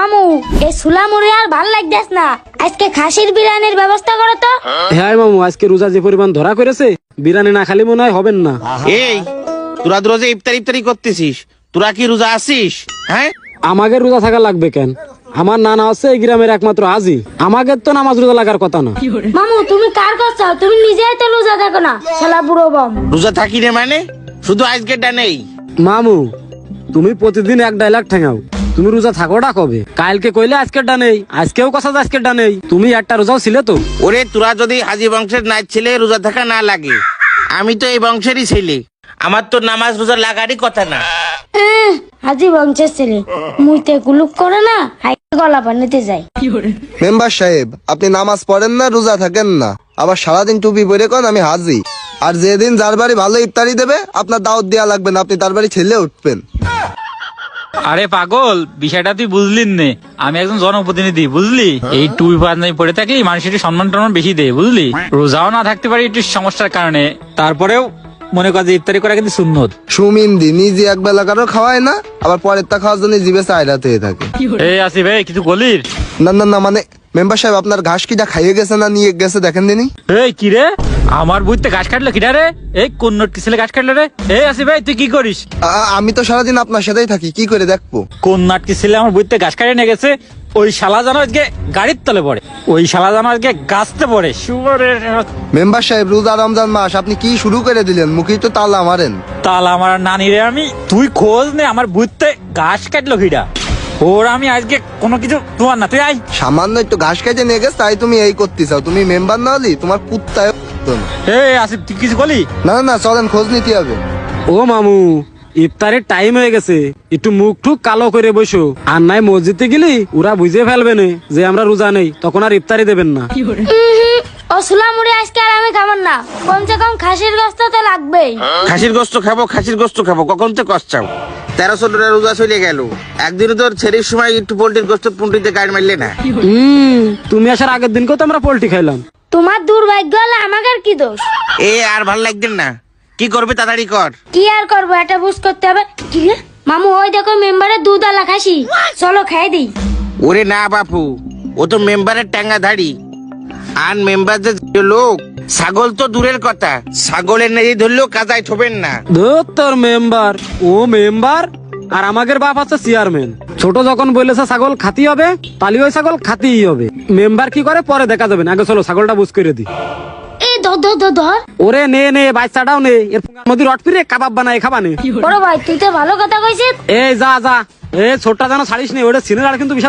মামু এই সুলা মুড়ি আর ভাল লাগতেছ না, আজকে খাসির বিরিয়ানির ব্যবস্থা করো তো। হ্যাঁ মামু, আজকে রোজা যে পরিমাণ ধরা করেছে, বিরিয়ানি না খালি মনে হয় হবেন না। এই তোরা রোজা ইফতারি করতেছিস, তোরা কি রোজা আছিস? হ্যাঁ, আমাকে রোজা থাকা লাগবে কেন? আমার নানা হচ্ছে এই গ্রামের একমাত্র হাজি, আমাকে তো নামাজ রোজা লাগার কথা না। মামু তুমি কার কথা? তুমি নিজেই তো রোজা থাকো না, শালা বুড়ো বাম। রোজা থাকি রে মানে শুধু আজকেরটা নেই। মামু তুমি প্রতিদিন এক ডায়লগ ঠেঙাও, তুমি রোজা থাকোটা কবে? কালকে কইলে আজকেরটা নেই, আজকেও কথা আজকেরটা নেই। তুমি একটা রোজাও ছিলে তো? ওরে তোরা যদি হাজি বংশের না ছেলে রোজা থাকা না লাগে, আমি তো এই বংশেরই ছেলে, আমার তো নামাজ রোজা লাগারই কথা না। হাজি বংশের ছেলে মুইতে কুলুক করে না, হাই গলা পানিতে যায়। মেম্বার সাহেব, আপনি নামাজ পড়েন না, রোজা থাকেন না, আবার সারাদিন টুপি পরে কোন আমি হাজি। আর যেদিন যার বাড়ি ভালো ইফতারি দেবে আপনার দাওয়াত দেওয়া লাগবে না, আপনি তার বাড়ি ছেলে উঠবেন। আরে পাগল, বিষয়টা তুই বুঝলি নে, আমি একজন জনপ্রতিনিধি বুঝলি। এই টুপি পাঞ্জাবি পরে থাকলে মানুষের একটু সম্মান টম্মান বেশি দেয় বুঝলি। রোজাও না থাকতে পারি একটু সমস্যার কারণে, তারপরেও মনে কর যে ইফতারি করা কিন্তু সুন্নত। সুমিন্দি নিজে এক বেলা কারো খাওয়ায় না, আবার পরের তা খাওয়ার জন্য জিভে চাইরাতে থাকে। এই আসি ভাই কিছু বলির? না না না, মানে মেম্বার সাহেব আপনার ঘাস কিটা খাইয়ে গেছে না নিয়ে গেছে দেখেন দিনি। এই কি রে, আমার বুঝতে ঘাস কাটলো কিনা রে? এই কোন নোট কি ছেলে ঘাস কাটলো রে? এই আসি ভাই তুই কি করিস? আমি তো সারাদিন আপনার সাথেই থাকি, কি করে দেখবো? কোন নাট কি ছেলে আমার বুঝতে ঘাস কাটিয়ে নিয়ে গেছে? ওই শালা জানো আজকে গাড়ির তলে পড়ে, ওই শালা জানো আজকে গাছতে পড়ে। শুয়ারের মেম্বার সাহেব, রোজা রমজান মাস আপনি কি শুরু করে দিলেন? মুখেই তো তালা মারেন। তাহলে আমার নানি রে আমি, তুই খোঁজ নে আমার বুঝতে ঘাস কাটলো কিটা। ওর আমি আজকে কোনো কিছু তোমার না, তুই আই। সামান্য একটু ঘাস খাইতে নিয়ে গেছে তাই তুমি এই করতে চাও? তুমি মেম্বার না হলি তোমার কুত্তায় তো না। এই আসিফ তুই কিছু বলি? না না, চলেন খোঁজ নিতে হবে। ও মামু, ইফতারের টাইম হয়ে গেছে, একটু মুখ টুক কালো করে বসো, আর নাই মসজিদে গেলি ওরা বুঝে ফেলবে না যে আমরা রোজা নেই, তখন আর ইফতারি দেবেন না। ও সুলা মুড়ি আজকে আর আমি খাবার না, কমসে কম খাসির গোস্ত তো লাগবেই। খাসির গোস্ত খাবো, কখন তো কষ্টাও 1300 রোজা চলে গেল, একদিনও তোর ছেড়ের সময় একটু পোল্ট্রির গোস্ত পুন্টিতে গাড়ি মারলে না। তুমি আসার আগের দিনকেও তো আমরা পোল্ট্রি খাইলাম। তোমার দুর্ভাগ্য হলে আমাকে আর কি দোষ? এ আর ভাল লাগতেন না, কি করবে তাড়াতাড়ি কর। কি আর করবো, এটা বুঝ করতে হবে। কি রে মামু, ওই দেখো মেম্বারের দুধ আলা খাসি, চলো খাই দিই। ওরে না বাপু, ও তো মেম্বারের টাঙ্গা ধাড়ি, আর মেম্বার যে লোক, ছাগল তো দূরের কথা, ছাগলের নেই ধরলেও কাজায় ঠোবেন না। ধুর তোর মেম্বার, ও মেম্বার আর আমাদের বাপ আছে চেয়ারম্যান। ছোট যখন বলেছে ছাগল খাতি হবে, তালি ওই ছাগল খাতিই হবে। মেম্বার কি করে পরে দেখা যাবে, আগে চলো ছাগলটা বুঝ করে দি। এই ধর ধর ধর ধর। ওরে নে নে, বাচ্চাটাও নে, এর মধ্যে রট ফিরে কাবাব বানায় খাবা নে। বড় ভাই তুই তো ভালো কথা কইছিস। এই যা যা, এ ছোটটা যেন ছাড়িস নে, ওটা সিনের আর কিন্তু বিশাল